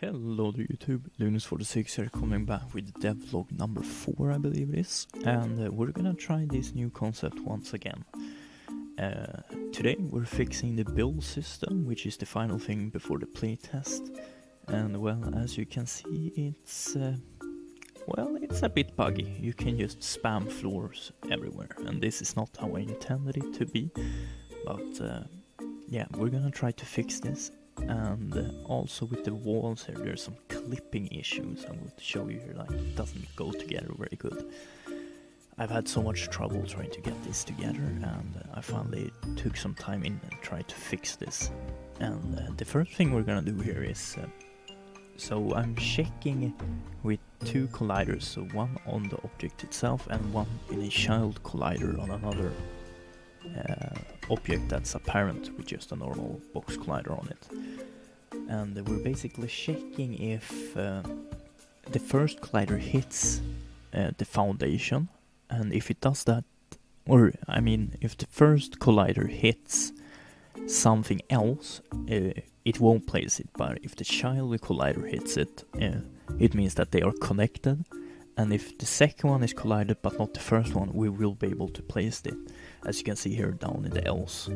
Hello to YouTube, Linus46 here, coming back with devlog number 4, I believe it is, and we're gonna try this new concept once again. Today we're fixing the build system, which is the final thing before the playtest, and well, as you can see, it's a bit buggy. You can just spam floors everywhere, and this is not how I intended it to be, but yeah, we're gonna try to fix this. And also with the walls here, there's some clipping issues. I will show you here, like, it doesn't go together very good. I've had so much trouble trying to get this together, and I finally took some time in and tried to fix this. And the first thing we're gonna do here is, so I'm checking with two colliders, so one on the object itself and one in a child collider on another object that's apparent with just a normal box collider on it. And we're basically checking if the first collider hits the foundation, and if it does that, or I mean if the first collider hits something else, it won't place it, but if the child collider hits it, it means that they are connected. And if the second one is collided but not the first one, we will be able to place it. As you can see here down in the else.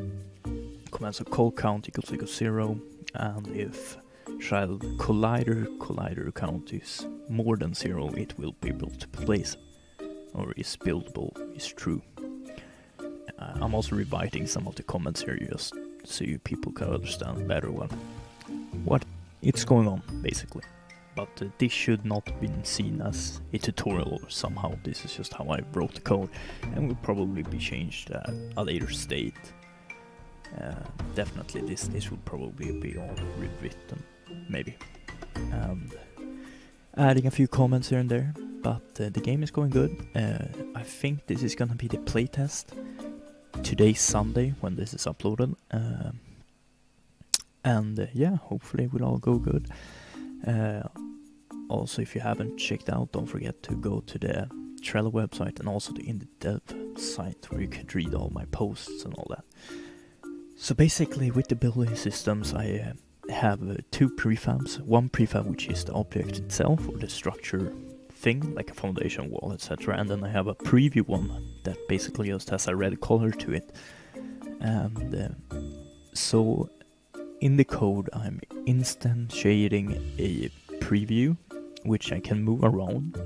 Commands of call count equals 0, and if child collider count is more than 0, it will be able to place, or is buildable, is true. I'm also rewriting some of the comments here just so you people can understand better what it's going on, basically. But this should not be seen as a tutorial or somehow. This is just how I wrote the code, and will probably be changed at a later state. Definitely this will probably be all rewritten, maybe. And adding a few comments here and there, but the game is going good. I think this is gonna be the playtest. Today's Sunday when this is uploaded. And yeah, hopefully it will all go good. Also, if you haven't checked out, don't forget to go to the Trello website and also the Indie Dev site, where you can read all my posts and all that. So basically, with the building systems, I have two prefabs. One prefab which is the object itself, or the structure thing, like a foundation, wall, etc. And then I have a preview one that basically just has a red color to it. And so in the code, I'm instantiating a preview, which I can move around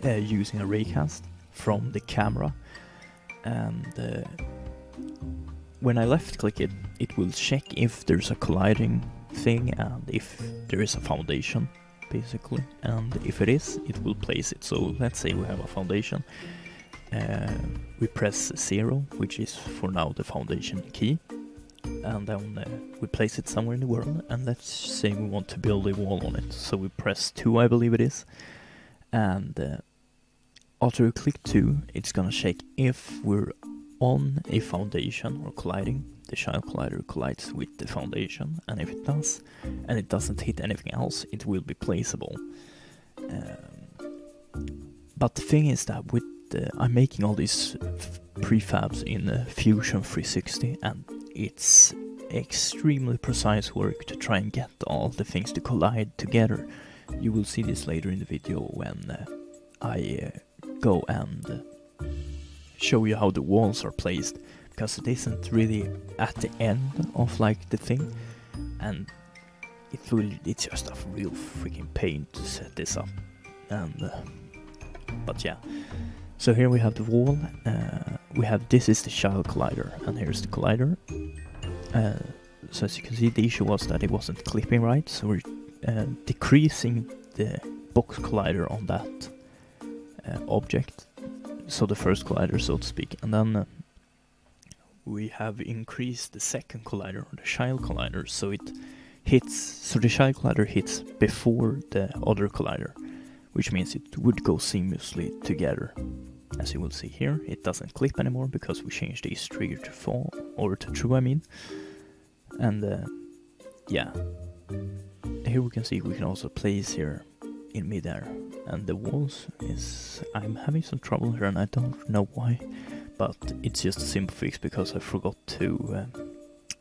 using a raycast from the camera. And when I left click it, it will check if there's a colliding thing and if there is a foundation, basically. And if it is, it will place it. So let's say we have a foundation. We press 0, which is for now the foundation key. And then we place it somewhere in the world, and let's say we want to build a wall on it. So we press 2, I believe it is, and after we click 2, it's gonna check if we're on a foundation or colliding. The child collider collides with the foundation, and if it does, and it doesn't hit anything else, it will be placeable. But the thing is that with I'm making all these prefabs in Fusion 360, and it's extremely precise work to try and get all the things to collide together. You will see this later in the video when I go and show you how the walls are placed, because it isn't really at the end of like the thing, and it's just a real freaking pain to set this up. And but yeah, so here we have the wall. This is the child collider, and here's the collider. So as you can see, the issue was that it wasn't clipping right, so we're decreasing the box collider on that object, so the first collider, so to speak, and then we have increased the second collider, or the child collider, so it hits. So the child collider hits before the other collider, which means it would go seamlessly together. As you will see here, it doesn't clip anymore because we changed the trigger to fall, or to true, I mean. And yeah, here we can see we can also place here in midair. And the walls is, I'm having some trouble here, and I don't know why, but it's just a simple fix because I forgot to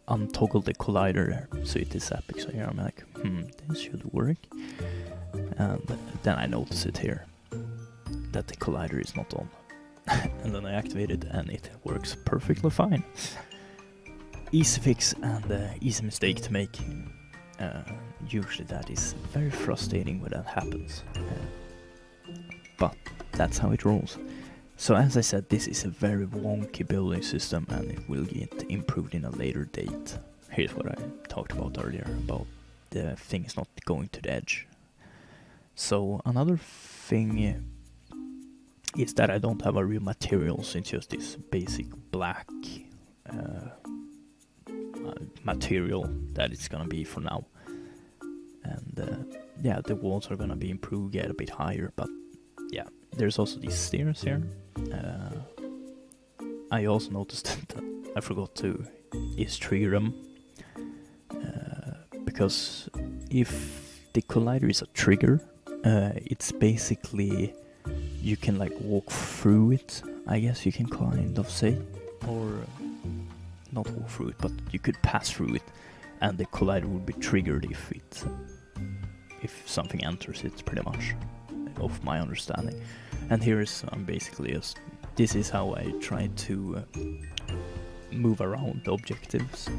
untoggle the collider there, so it is epic. So here I'm like, this should work. And then I notice it here, that the collider is not on. And then I activate it and it works perfectly fine. Easy fix and easy mistake to make. Usually that is very frustrating when that happens. But that's how it rolls. So as I said, this is a very wonky building system and it will get improved in a later date. Here's what I talked about earlier, about the things not going to the edge. So another thing is that I don't have a real materials, it's just this basic black material that it's gonna be for now. And yeah, the walls are gonna be improved, get a bit higher, but yeah, there's also these stairs here. I also noticed that I forgot to trigger them, because if the collider is a trigger, it's basically you can like walk through it, I guess you can kind of say, or not walk through it, but you could pass through it, and the collider would be triggered if something enters it, pretty much, of my understanding. And here is basically just, this is how I try to move around the objectives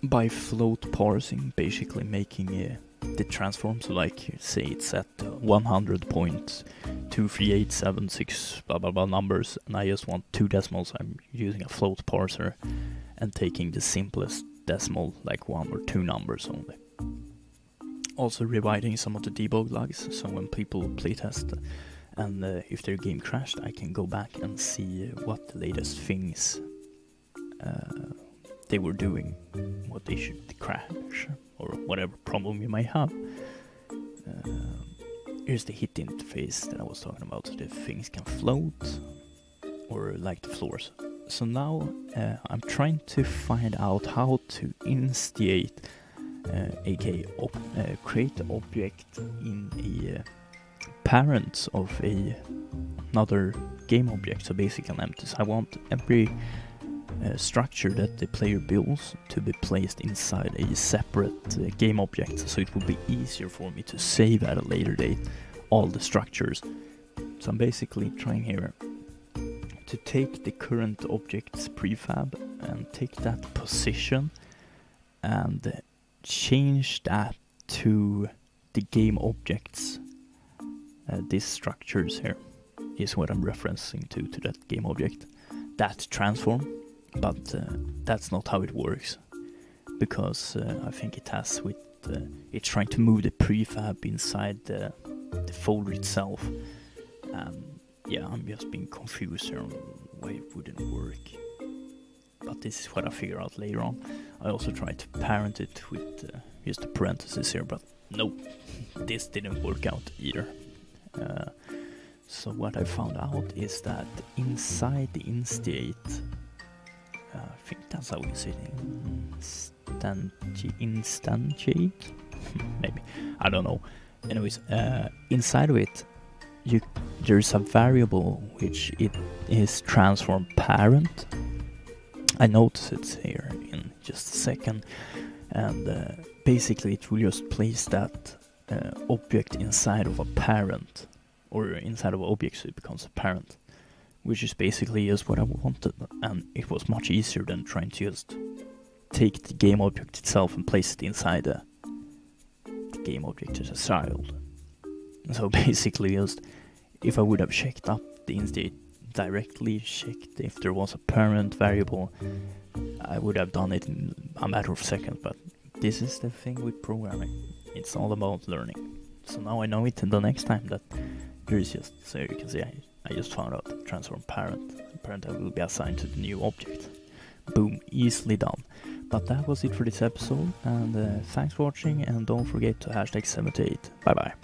by float parsing, basically making the transform. So like, say it's at 100.23876 blah blah blah numbers, and I just want 2 decimals. I'm using a float parser and taking the simplest decimal, like 1 or 2 numbers only. Also rewriting some of the debug logs, so when people playtest and if their game crashed, I can go back and see what the latest things they were doing, what they should crash, or whatever problem you might have. Here's the hit interface that I was talking about, so the things can float, or like the floors. So now I'm trying to find out how to instigate, aka create an object in a parent of another game object, so basically an empty. So I want every structure that the player builds to be placed inside a separate game object, so it will be easier for me to save at a later date all the structures. So I'm basically trying here to take the current object's prefab and take that position and change that to the game objects. These structures here is what I'm referencing to that game object, that transform. But that's not how it works, because I think it has with it's trying to move the prefab inside the folder itself. Yeah, I'm just being confused here on why it wouldn't work. But this is what I figure out later on. I also tried to parent it with just the parentheses here, but nope, this didn't work out either. So what I found out is that inside the instigate, I think that's how we say it, instantiate? Maybe, I don't know. Anyways, inside of it, there's a variable which it is transform parent. I notice it here in just a second, and basically it will just place that object inside of a parent, or inside of an object so it becomes a parent, which is basically just what I wanted, and it was much easier than trying to just take the game object itself and place it inside the game object as a child. So basically just, if I would have checked up the instate directly, checked if there was a parent variable, I would have done it in a matter of seconds, but this is the thing with programming. It's all about learning. So now I know it, and the next time that there is just, so you can see I just found out transform parent will be assigned to the new object. Boom, easily done. But that was it for this episode, and thanks for watching, and don't forget to #78. Bye bye.